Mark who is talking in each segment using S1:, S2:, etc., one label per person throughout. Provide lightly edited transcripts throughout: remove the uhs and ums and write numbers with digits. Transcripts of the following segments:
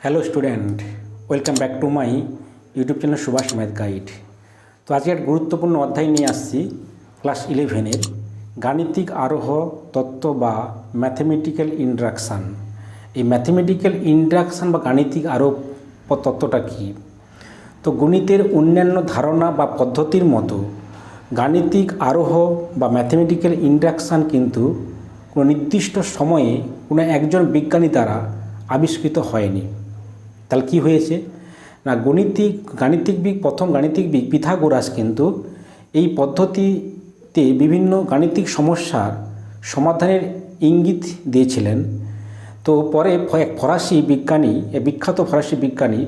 S1: Hello student, welcome back to my YouTube channel Subhash math guide. তো আজকে একটা গুরুত্বপূর্ণ অধ্যায় নিয়ে আসছি ক্লাস 11-এর গাণিতিক আরোহ তত্ত্ব বা ম্যাথমেটিক্যাল ইন্ট্রাকশান। এই ম্যাথমেটিক্যাল ইন্ট্রাকশান বা গাণিতিক আরোহ তত্ত্বটা কী? তো গণিতের অন্যান্য ধারণা বা পদ্ধতির মতো গাণিতিক আরোহ বা ম্যাথমেটিক্যাল ইন্ট্রাকশান কিন্তু কোনো নির্দিষ্ট সময়ে কোনো একজন বিজ্ঞানী দ্বারা আবিষ্কৃত হয়নি। তাহলে কী হয়েছে না, প্রথম গাণিতিকবিদ পিথাগোরাস কিন্তু এই পদ্ধতিতে বিভিন্ন গাণিতিক সমস্যার সমাধানের ইঙ্গিত দিয়েছিলেন। তো পরে এক বিখ্যাত ফরাসি বিজ্ঞানী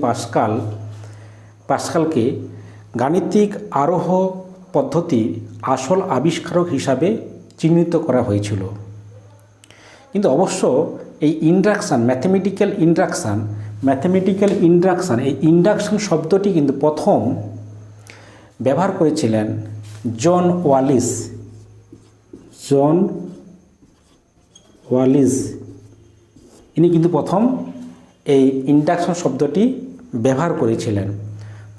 S1: পাস্কালকে পাস্কালকে গাণিতিক আরোহ পদ্ধতির আসল আবিষ্কারক হিসাবে চিহ্নিত করা হয়েছিল। কিন্তু অবশ্য এই ম্যাথমেটিক্যাল ইন্ট্রাকশান এই ইন্ডাকশন শব্দটি কিন্তু প্রথম ব্যবহার করেছিলেন জন ওয়ালিস। ইনি কিন্তু প্রথম এই ইন্ডাকশন শব্দটি ব্যবহার করেছিলেন।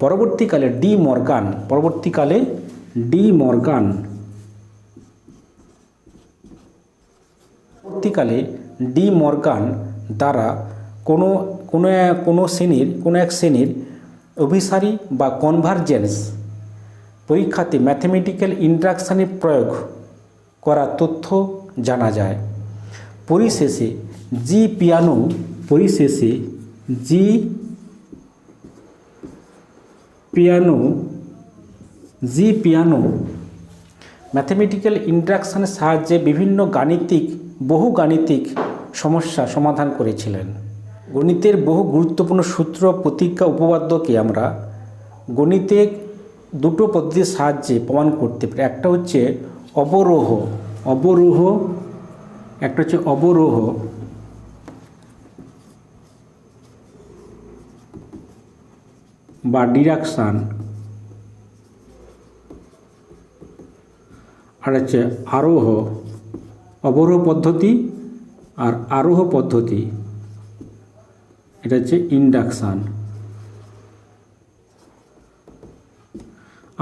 S1: পরবর্তীকালে ডি মর্গান দ্বারা কোনো এক শ্রেণীর অভিসারী বা কনভারজেন্স পরীক্ষাতে ম্যাথমেটিক্যাল ইন্ট্রাকশানের প্রয়োগ করা তথ্য জানা যায়। পরিশেষে জি পিয়ানো ম্যাথমেটিক্যাল ইন্ট্রাকশানের সাহায্যে বহু গাণিতিক সমস্যা সমাধান করেছিলেন। গণিতের বহু গুরুত্বপূর্ণ সূত্র, প্রতীক, উপপাদ্যকে আমরা গণিতে দুটো পদ্ধতির সাহায্যে প্রমাণ করতে পারি। একটা হচ্ছে অবরোহ বা ডিরাকশান, আর হচ্ছে অবরোহ পদ্ধতি আর আরোহ পদ্ধতি, এটা হচ্ছে ইন্ডাকশান।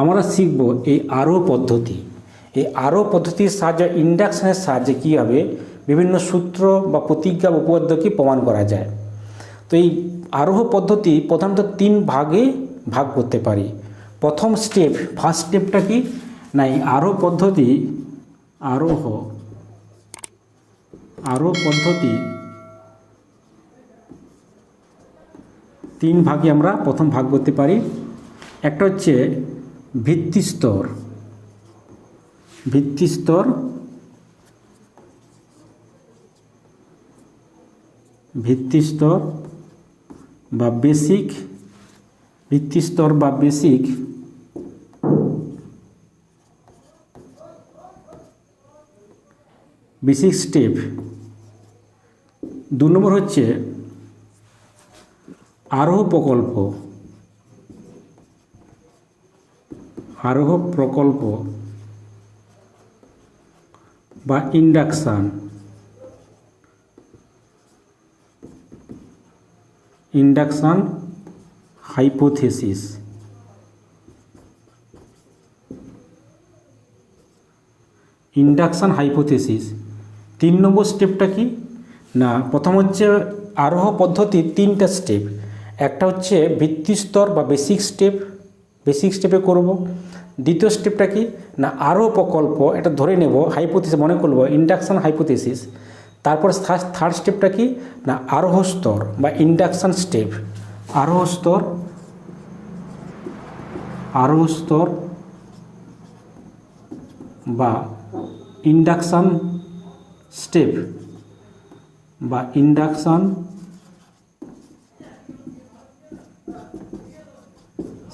S1: আমরা শিখব এই আরোহ পদ্ধতির সাহায্যে ইন্ডাকশানের সাহায্যে কীভাবে বিভিন্ন সূত্র বা প্রতিজ্ঞা উপপাদ্যকে প্রমাণ করা যায়। তো এই আরোহ পদ্ধতি প্রধানত 3 ভাগে ভাগ করতে পারি। ফার্স্ট স্টেপটা কি না, এই আরোহ পদ্ধতি 3 ভাগে আমরা প্রথম ভাগ করতে পারি। একটা হচ্ছে ভিত্তিস্তর বা বেসিক স্টেপ। 2 নম্বর হচ্ছে আরোহ প্রকল্প বা ইন্ডাকশান হাইপোথেসিস। 3 নম্বর স্টেপটা কি না, প্রথম হচ্ছে আরোহ পদ্ধতির 3টা স্টেপ। একটা হচ্ছে ভিত্তিস্তর বা বেসিক স্টেপে করব। দ্বিতীয় স্টেপটা কি না, আরোহ প্রকল্প, এটা ধরে নেব হাইপোথেসিস মনে করব ইন্ডাকশান হাইপোথেসিস। তারপর থার্ড স্টেপটা কি না, আরোহ স্তর বা ইন্ডাকশান স্টেপ। আরোহ স্তর বা ইন্ডাকশান স্টেপ বা ইন্ডাকশান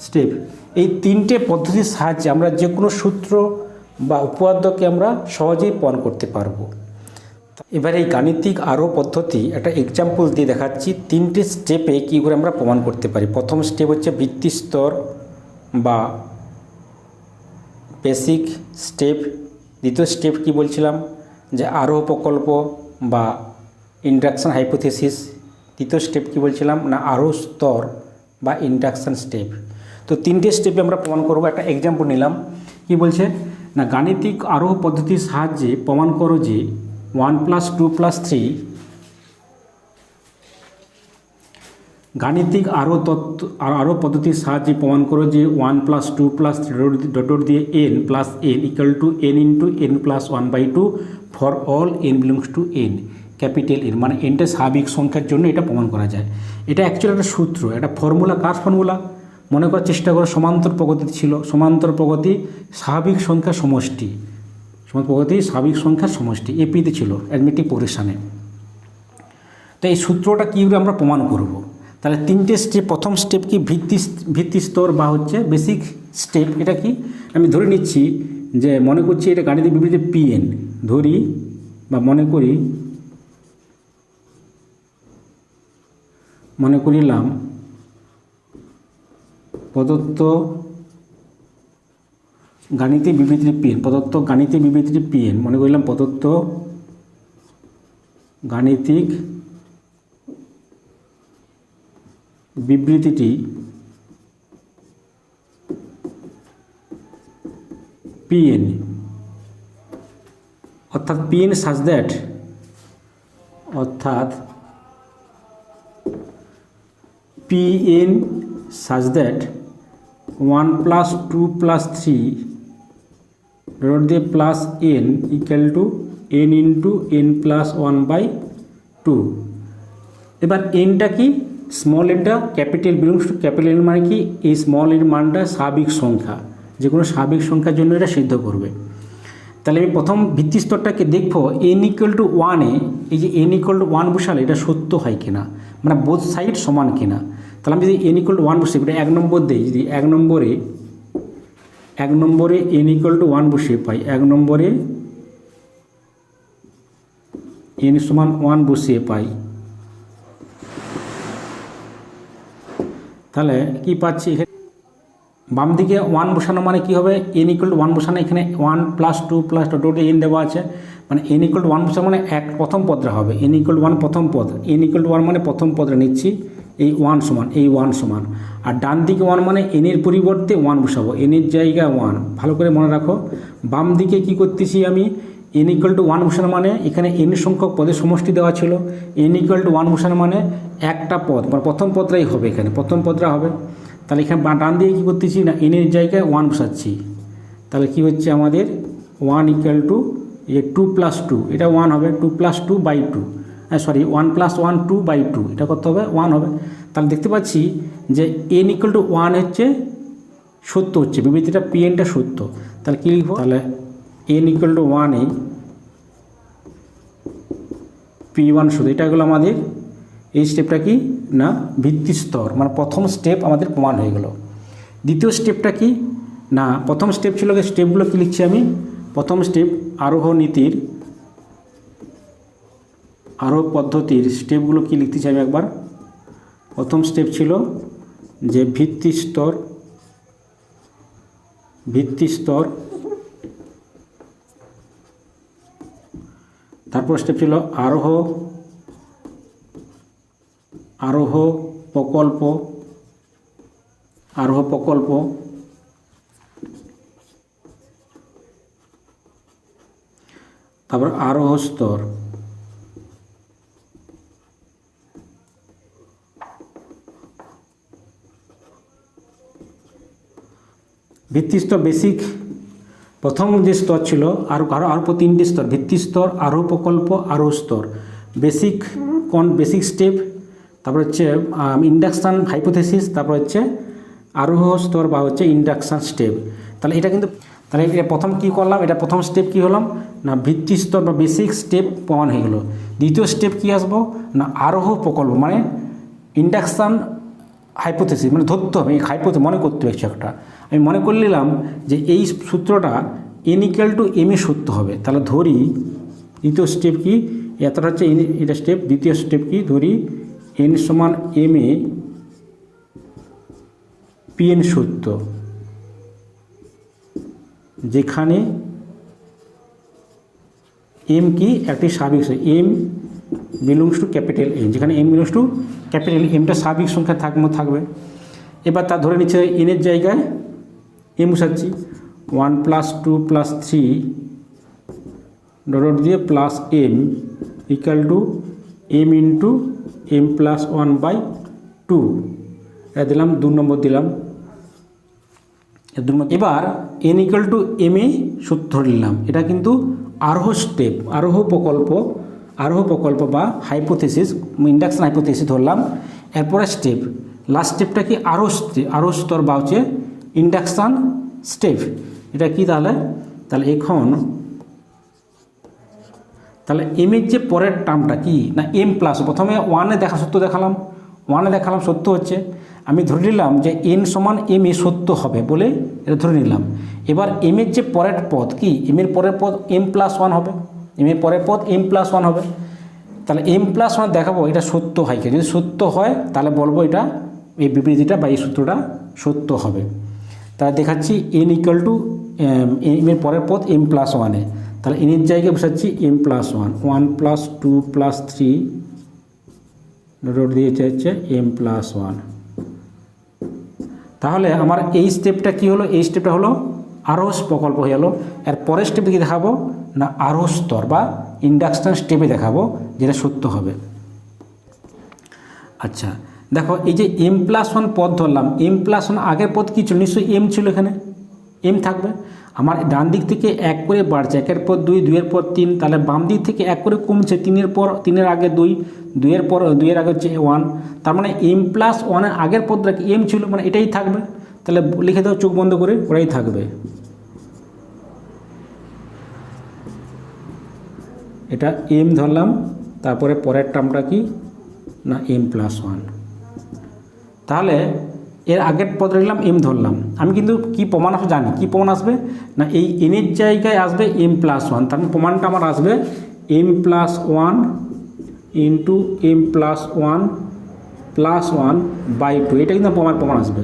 S1: স্টেপ। এই 3টে পদ্ধতির সাহায্যে আমরা যে কোনো সূত্র বা উপপাদ্যকে আমরা সহজেই প্রমাণ করতে পারবো। এবার এই গাণিতিক আরোহ পদ্ধতি একটা এক্সাম্পল দিয়ে দেখাচ্ছি 3টে স্টেপে কী করে আমরা প্রমাণ করতে পারি। প্রথম স্টেপ হচ্ছে ভিত্তিস্তর বা বেসিক স্টেপ। দ্বিতীয় স্টেপ কি বলছিলাম যে আরোহ প্রকল্প বা ইন্ডাকশন হাইপোথিসিস। তৃতীয় স্টেপ কি বলছিলাম না আরোহ স্তর বা ইন্ডাকশন স্টেপ। তো তিনটে স্টেপে আমরা প্রমাণ করব। একটা এক্সাম্পল নিলাম, কি বলছে না গাণিতিক আরোহ পদ্ধতির সাহায্যে প্রমাণ করো যে 1 + 2 + 3 গাণিতিক আরোহ পদ্ধতির সাহায্যে প্রমাণ করো যে 1 + 2 + 3 ডট দিয়ে n + n = n × n + 1/2 for all n belongs to n, capital N, মানে nটা স্বাভাবিক সংখ্যার জন্য এটা প্রমাণ করা যায়। এটা অ্যাকচুয়ালি একটা সূত্র, একটা ফর্মুলা। কার ফর্মুলা? মনে করার চেষ্টা করো, সমান্তর প্রগতি ছিল। সমান্তর প্রগতি স্বাভাবিক সংখ্যার সমষ্টি, সমান্তর প্রগতি স্বাভাবিক সংখ্যার সমষ্টি এপিতে ছিল অ্যারিথমেটিক প্রোগ্রেশনে। তো এই সূত্রটা কীভাবে আমরা প্রমাণ করব? তাহলে তিনটে স্টেপ। প্রথম স্টেপ কি ভিত্তি স্তর বা হচ্ছে বেসিক স্টেপ। এটা কি আমি ধরে নিচ্ছি যে মনে করছি এটা গাণিতিক বিবৃতি Pn ধরি বা মনে করিলাম প্রদত্ত গাণিতিক বিবৃতি Pn, প্রদত্ত গাণিতিক বিবৃতি Pn, মনে করিলাম প্রদত্ত গাণিতিক বিবৃতিটি Pn, অর্থাৎ Pn such that, অর্থাৎ Pn such that 1 + 2 + 3 ডট দিয়ে প্লাস n = n × n + 1/2। এবার nটা কি? স্মল nটা capital belongs to capital N, মানে কি এই স্মল n মানটা স্বাভাবিক সংখ্যা, যে কোনো স্বাভাবিক সংখ্যার জন্য এটা সিদ্ধ করবে। তাহলে আমি প্রথম ভিত্তি স্তরটাকে দেখব n = 1-এ, এই যে n = 1 বসালে এটা সত্য হয় কিনা, মানে বোথ সাইড সমান কিনা। তাহলে আমি যদি n = 1 বসে এটা 1 নম্বর দিই, যদি 1 নম্বরে n = 1 বসিয়ে পাই, 1 নম্বরে n = 1 বসিয়ে পাই, তাহলে কি পাচ্ছি? এখানে বাম দিকে 1 বসানো মানে কি হবে? n = 1 বসানো, এখানে 1 + 2 + ডট n দেওয়া আছে, মানে n = 1 বসানো মানে প্রথম পদটা হবে n = 1 প্রথম পদ। n = 1 মানে প্রথম পদটা নিচ্ছি, এই 1 সমান, এই 1 সমান। আর ডান দিকে 1 মানে n এর পরিবর্তে 1 বসাবো, n এর জায়গায় 1। ভালো করে মনে রাখো, বাম দিকে কি করতেছি আমি? n = 1 বসানো মানে এখানে n সংখ্যক পদের সমষ্টি দেওয়া ছিল, n = 1 বসানো মানে একটা পদ, মানে প্রথম পদটাই হবে, এখানে প্রথম পদটা হবে। তাহলে এখানে ডান দিকে কী করতেছি না n এর জায়গায় 1 বসাচ্ছি। তাহলে কি হচ্ছে আমাদের 1 = 2 + 2, এটা 1 হবে, 2 + 2/2, সরি 1 + 1 2/2, এটা কত হবে? 1 হবে। তাহলে দেখতে পাচ্ছি যে n = 1 হচ্ছে সত্য, হচ্ছে বিবৃতিটা Pnটা সত্য। তাহলে কী লিখব? তাহলে n = 1-এ P1 সত্য। এটা হলো আমাদের এই স্টেপটা কি না ভিত্তি স্তর, মানে প্রথম স্টেপ আমাদের প্রমাণ হয়ে গেল। দ্বিতীয় স্টেপটা কি না, প্রথম স্টেপ ছিল, স্টেপগুলো কি লিখছি আমি? প্রথম স্টেপ আরোহ নীতির, আরোহ পদ্ধতির স্টেপগুলো কি লিখতে চাই আমি একবার। প্রথম স্টেপ ছিল যে ভিত্তি স্তর, তারপর স্টেপ ছিল আরোহ প্রকল্প, তারপর আরোহ স্তর। ভিত্তি স্তর বেসিক, প্রথম যে স্তর ছিল আরও 3টে স্তর, ভিত্তি স্তর, আরোহ প্রকল্প, আরোহ স্তর। বেসিক স্টেপ, তারপর হচ্ছে ইন্ডাকশান হাইপোথিসিস, তারপর হচ্ছে আরোহ স্তর বা হচ্ছে ইন্ডাকশান স্টেপ। তাহলে এটা কিন্তু, তাহলে এটা প্রথম কী করলাম? এটা প্রথম স্টেপ কী হলাম না ভিত্তি স্তর বা বেসিক স্টেপ প্রমাণ হয়ে গেল। দ্বিতীয় স্টেপ কী আসবো না আরোহ প্রকল্প, মানে ইন্ডাকশান হাইপোথিসিস, মানে ধরতে হবে, হাইপোথিসিস মনে করতে হবে কিছু একটা। আমি মনে করে নিলাম যে এই সূত্রটা n = m এ সত্য হবে। তাহলে ধরি দ্বিতীয় স্টেপ কি, এতটা হচ্ছে এটা স্টেপ। দ্বিতীয় স্টেপ কি, ধরি n = m এ Pn সত্য। যেখানে এম কি একটি স্বাভাবিক সংখ্যা, M belongs to capital M, যেখানে এম বিলংস টু ক্যাপিটাল এমটা স্বাভাবিক সংখ্যা থাকবে। এবার তা ধরে নিচ্ছে এনের জায়গায় এম বসাচ্ছি, 1 + 2 + 3 ডট দিয়ে plus M equal to M into M plus 1/2, এটা দিলাম 2 নম্বর দিলাম। এবার এন ইকুয়াল টু এম এ সূত্র ধরে নিলাম। এটা কিন্তু আরোহ স্টেপ, আরোহ প্রকল্প বা হাইপোথেসিস, ইন্ডাকশন হাইপোথেসিস ধরলাম। এরপরে স্টেপ, লাস্ট স্টেপটা কি আরোহ স্তর বা হচ্ছে ইন্ডাকশান স্টেপ। এটা কি তাহলে এখন তাহলে এমের যে পরের টার্মটা কি না এম প্লাস, প্রথমে সত্য দেখালাম, সত্য হচ্ছে, আমি ধরে নিলাম যে এন সমান এম এ সত্য হবে বলে এটা ধরে নিলাম। এবার এমের যে পরের পদ কি, এমের পরের পদ m+1 হবে, এমের পরের পদ m+1 হবে। তাহলে m+1 দেখাবো এটা সত্য হয় কি, যদি সত্য হয় তাহলে বলবো এটা এই বিবৃতিটা বা এই সূত্রটা সত্য হবে। তাহলে দেখাচ্ছি এন ইকুয়াল টু এমের পরের পদ m+1 এ, তাহলে এনের জায়গায় বসাচ্ছি m+1, 1 + 2 + 3 ডট দিয়েছে হচ্ছে m+1। তাহলে আমার এই স্টেপটা কি হলো, এই স্টেপটা হলো আরোহ প্রকল্প হয়ে গেল। এর পরের স্টেপে কি দেখাবো না আরোহ স্তর বা ইন্ডাকশন স্টেপে দেখাবো, যেটা সত্য হবে। আচ্ছা দেখো, এই যে m+1 পদ ধরলাম, m+1 আগের পদ কি ছিল, নিশ্চয়ই এম ছিল, এখানে এম থাকবে। আমার ডান দিক থেকে 1 করে বাড়ছে, 1-এর পর 2, 2-এর পর 3, তাহলে বাম দিক থেকে 1 করে কমছে, 3-এর আগে 2, 2-এর আগে হচ্ছে 1, তার মানে m+1 এর আগের পদটা কি এম ছিল, মানে এটাই থাকবে। তাহলে লিখে দাও চোখ বন্ধ করে, ওরাই থাকবে, এটা এম ধরলাম। তারপরে পরের টার্মটা কি না m+1। তাহলে এর আগের পদ লিখলাম এম ধরলাম। আমি কিন্তু কি প্রমাণ আসবে জানি, কি প্রমাণ আসবে না এই এনের জায়গায় আসবে m+1, তার মানে প্রমাণটা আমার আসবে m+1 ইন্টু m+1 + 1/2, এটা কিন্তু প্রমাণ আসবে।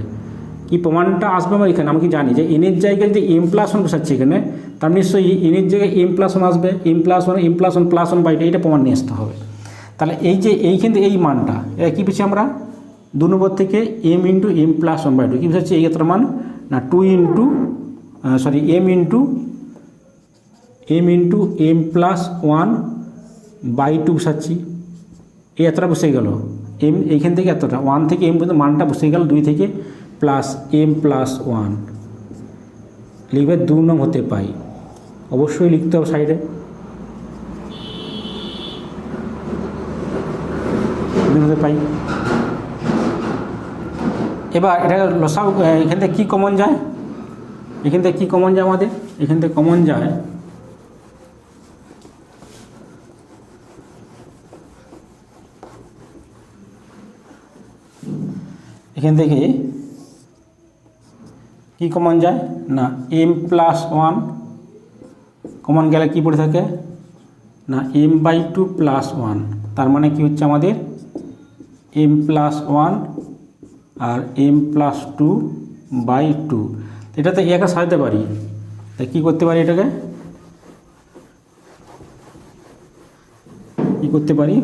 S1: কি প্রমাণটা আসবে আমার এখানে, আমি কি জানি যে এনের জায়গায় যে m+1 বসাচ্ছি এখানে, তার নিশ্চয়ই এনের জায়গায় m+1 আসবে, m+1 + 1/2, এটা প্রমাণ নিয়ে আসতে হবে। তাহলে এই যে এইখান থেকে এই মানটা এটা কী পেয়েছি আমরা 2 নম্বর থেকে m ইন্টু m+1/2, কী বসাচ্ছি এই এতটা মান না m ইন্টু m+1/2 বসাচ্ছি, এই এতটা বসে গেল এম, এইখান থেকে এতটা 1 থেকে m পর্যন্ত মানটা বসে গেল, 2 থেকে প্লাস m+1 লিখবে 2 নং হতে পাই, অবশ্যই লিখতে হবে সাইডে, হতে পাই। এবার এটা লসাগু, এখান থেকে কী কমন যায়, আমাদের এখান থেকে কমন যায় এখান থেকে কি কমন যায় না m+1 কমন গেলে কি পড়ে থাকে না m/2 + 1, তার মানে কি হচ্ছে আমাদের m+1 আর m+2/2। এটাতে একা সাজাতে পারি, তাই কী করতে পারি, এটাকে কী করতে পারি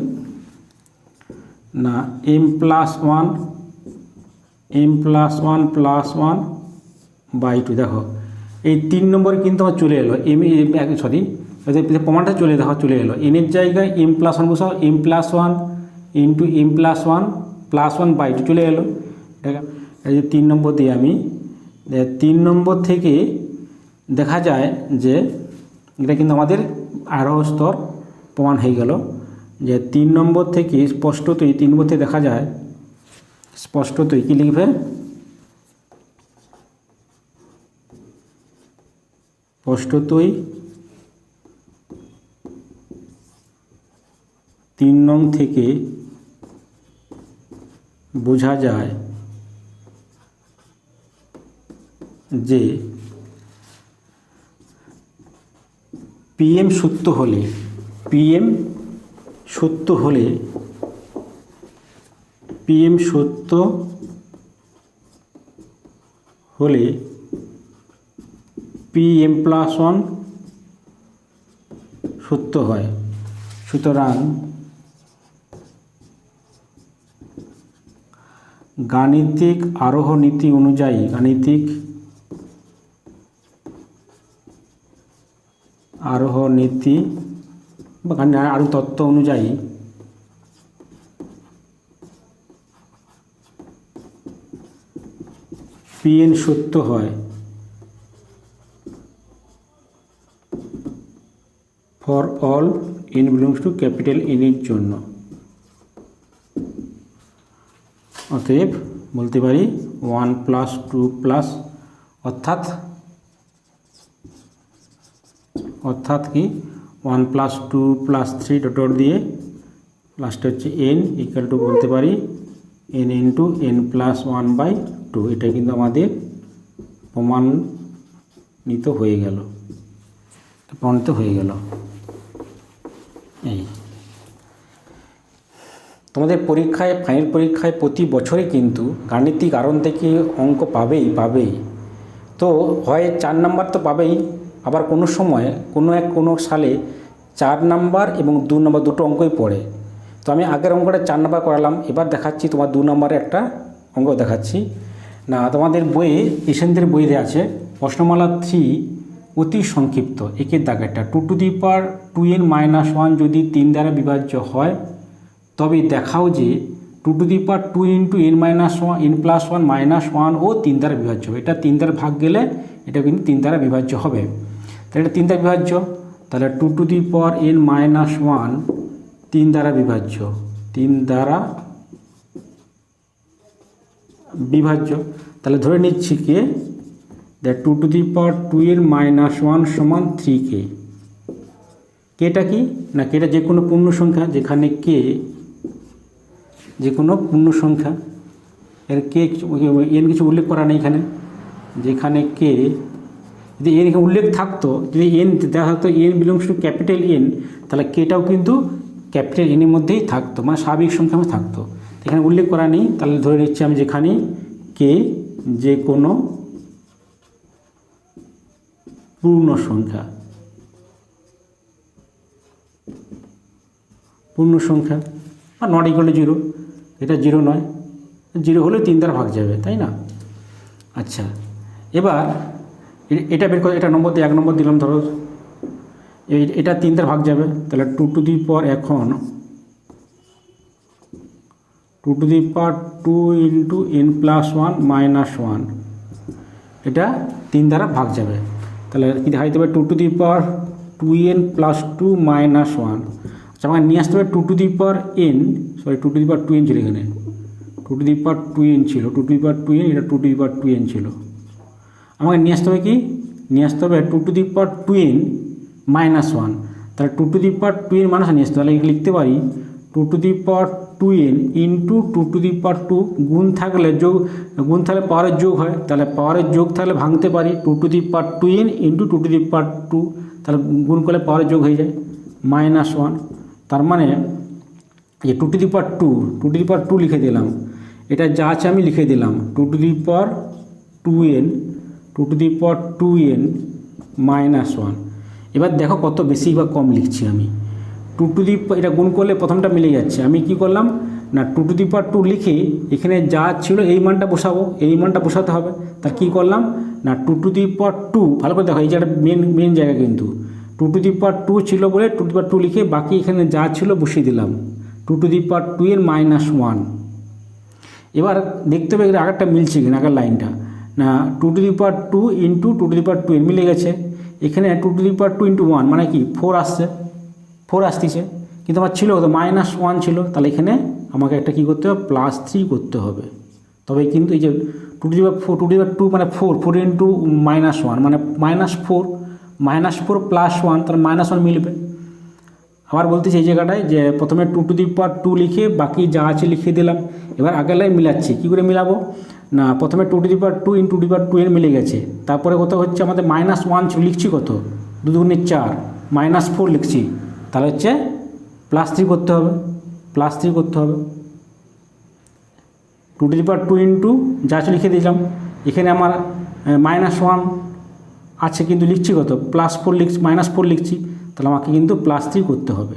S1: না m+1 + 1/2। দেখো এই 3 নম্বরে কিন্তু আমার চলে এলো প্রমাণটা চলে এলো, এনের জায়গায় m+1 বসাও, m+1 ইন্টু m+1 + 1/2 চলে এলো। এই যে 3 নম্বর দিয়ে আমি 3 নম্বর থেকে দেখা যায় যে এটা কিন্তু আমাদের আরোহ স্তর প্রমাণ হয়ে গেল, যে 3 নম্বর থেকে স্পষ্টতই 3 নম্বর থেকে দেখা যায় স্পষ্টতই কী লিখবে, স্পষ্টতই 3 নং থেকে বোঝা যায় যে PM সত্য হলে পি এম প্লাস ওয়ান সত্য হয়। সুতরাং গাণিতিক আরোহ নীতি অনুযায়ী আরোহ নীতি বা আরোহ তত্ত্ব অনুযায়ী পিএন সত্য হয় for all N belongs to capital N এর জন্য। অতএব বলতে পারি 1 + 2 প্লাস অর্থাৎ কি 1 + 2 + 3 ডট দিয়ে লাস্টে হচ্ছে n ইকুয়াল টু বলতে পারি n ইন্টু n + 1/2। এটা কিন্তু আমাদের প্রমাণিত হয়ে গেল। এই তোমাদের পরীক্ষায়, ফাইনাল পরীক্ষায় প্রতি বছরই কিন্তু গাণিতিক আরোহণ থেকে অঙ্ক পাবেই। তো হয় 4 নাম্বার তো পাবেই, আবার কোনো সময় কোনো সালে 4 নাম্বার এবং 2 নাম্বার দুটো অঙ্কই পড়ে। তো আমি আগের অঙ্কটা 4 নাম্বার করালাম, এবার দেখাচ্ছি তোমার 2 নাম্বারে একটা অঙ্ক দেখাচ্ছি। না, তোমাদের বইয়ে এশিয়ানদের বইতে আছে প্রশ্নমালা 3 অতি সংক্ষিপ্ত একের দাগেরটা 2n-1 যদি 3 দ্বারা বিভাজ্য হয় তবে দেখাও যে 2 ইন্টু n + 1 -1 ও 3 দ্বারা বিভাজ্য হবে। এটা 3 দ্বারা ভাগ গেলে এটা কিন্তু 3 দ্বারা বিভাজ্য হবে। তাহলে এটা 3 দ্বারা বিভাজ্য, তাহলে 2n-1 3 দ্বারা বিভাজ্য, তাহলে ধরে নিচ্ছি কে 2n-1 সমান 3k। কেটা কি না, কেটা যে কোনো পূর্ণ সংখ্যা, যেখানে কে যে কোনো পূর্ণ সংখ্যা, এর কে এন কিছু উল্লেখ করা নেই এখানে। যেখানে কে যদি এন এখানে উল্লেখ থাকতো, যদি এন দেখা থাকতো N belongs to capital N, তাহলে কেটাও কিন্তু ক্যাপিটাল এনের মধ্যেই থাকতো, মানে স্বাভাবিক সংখ্যা থাকতো। এখানে উল্লেখ করা নেই, তাহলে ধরে নিচ্ছি আমি যেখানে কে যে কোনো পূর্ণ সংখ্যা আর নট ইকুয়াল টু 0, এটা 0 নয়, 0 হলে 3 দ্বারা ভাগ যাবে, তাই না? আচ্ছা, এবার এটা বের করে, এটা নম্বর দিয়ে 1 নম্বর দিলাম, ধরো এটা 3 দ্বারা ভাগ যাবে, তাহলে 2 ইন্টু n + 1 -1 এটা 3 দ্বারা ভাগ যাবে, তাহলে কি দেখাইতে হবে 2n + 2 -1। আচ্ছা, আমাকে নিয়ে আসতে হবে 2n ছিল এখানে, 2n ছিল, 2n এটা 2n ছিল। আমাকে নিয়ে আসতে হবে কি, নিয়ে আসতে হবে 2n -1, তাহলে 2n -1 নিয়ে আসতে হবে। তাহলে লিখতে পারি 2n ইন্টু 2 গুণ থাকলে পাওয়ারের যোগ হয়, তাহলে পাওয়ারের যোগ থাকলে ভাঙতে পারি 2n ইন্টু 2, তাহলে গুণ করলে পাওয়ারের যোগ হয়ে যায় -1। তার মানে এই 2 লিখে দিলাম, এটা যা আছে আমি লিখে দিলাম 2n -1। এবার দেখো কত বেশি বা কম লিখছি আমি। এটা গুণ করলে প্রথমটা মিলে যাচ্ছে, আমি কি করলাম না 2 লিখে এখানে যা ছিল এই মানটা বসাতে হবে। তা কি করলাম না 2 ভালো করে দেখো, এই জায়গাটা মেন জায়গা, কিন্তু 2 ছিল বলে 2 লিখে বাকি এখানে যা ছিল বসিয়ে দিলাম 2n -1। এবার দেখতে হবে আগেরটা মিলছে কিনা, আগের লাইনটা না 2 ইন্টু 2n মিলে গেছে। এখানে 2 ইন্টু 1 মানে কি 4 আসতেছে, কিন্তু আমার ছিল কত -1 ছিল, তাহলে এখানে আমাকে একটা কী করতে হবে +3 করতে হবে। তবে কিন্তু এই যে 2 মানে 4 ইন্টু -1 মানে -4 +1, তাহলে -1 মিলবে। আবার বলতেছি এই জায়গাটায় যে প্রথমে 2 লিখে বাকি যা আছে লিখে দিলাম। এবার আগের লাইন মিলাচ্ছি, কী করে মিলাবো না প্রথমে 2 ইন্টু 2n মিলে গেছে, তারপরে কত হচ্ছে আমাদের -1 লিখছি, কত 2 দুগুণে 4 -4 লিখছি, তাহলে হচ্ছে +3 করতে হবে, 2 ইন্টু যা আছে লিখে দিলাম। এখানে আমার -1 আছে কিন্তু লিখছি কত +4 লিখছি -4 লিখছি, তাহলে আমাকে কিন্তু +3 করতে হবে।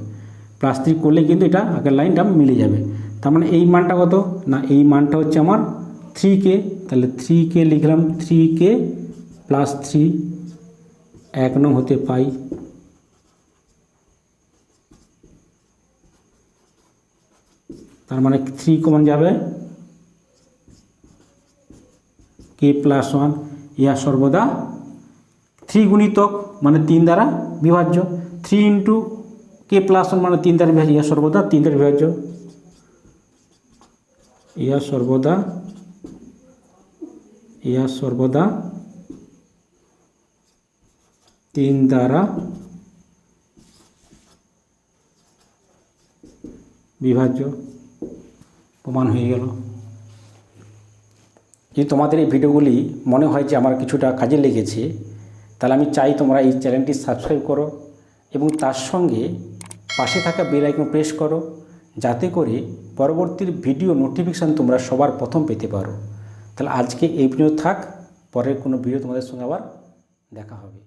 S1: +3 করলে কিন্তু এটা আগের লাইনটা মিলে যাবে। তার মানে এই মানটা কত না, এই মানটা হচ্ছে আমার 3k, তাহলে 3k লিখলাম, 3k +3 1 নং হতে পাই। তার মানে 3 কমন যাবে, k +1 ইয়া সর্বদা 3 গুণিতক মানে 3 দ্বারা বিভাজ্য, 3 ইন্টু k +1 মানে 3 দ্বারা বিভাজ্য, ইয়া সর্বদা 3 দ্বারা বিভাজ্য, ইয়া সর্বদা 3 দ্বারা বিভাজ্য, প্রমাণ হয়ে গেল। যদি তোমাদের এই ভিডিওগুলি মনে হয় যে আমার কিছুটা কাজে লেগেছে, তাহলে আমি চাই তোমরা এই চ্যানেলটি সাবস্ক্রাইব করো এবং তার সঙ্গে পাশে থাকা বেল আইকন প্রেস করো, যাতে করে পরবর্তী ভিডিও নোটিফিকেশান তোমরা সবার প্রথম পেতে পারো। তাহলে আজকে এই ভিডিও থাক, পরের কোনো ভিডিও তোমাদের সঙ্গে আবার দেখা হবে।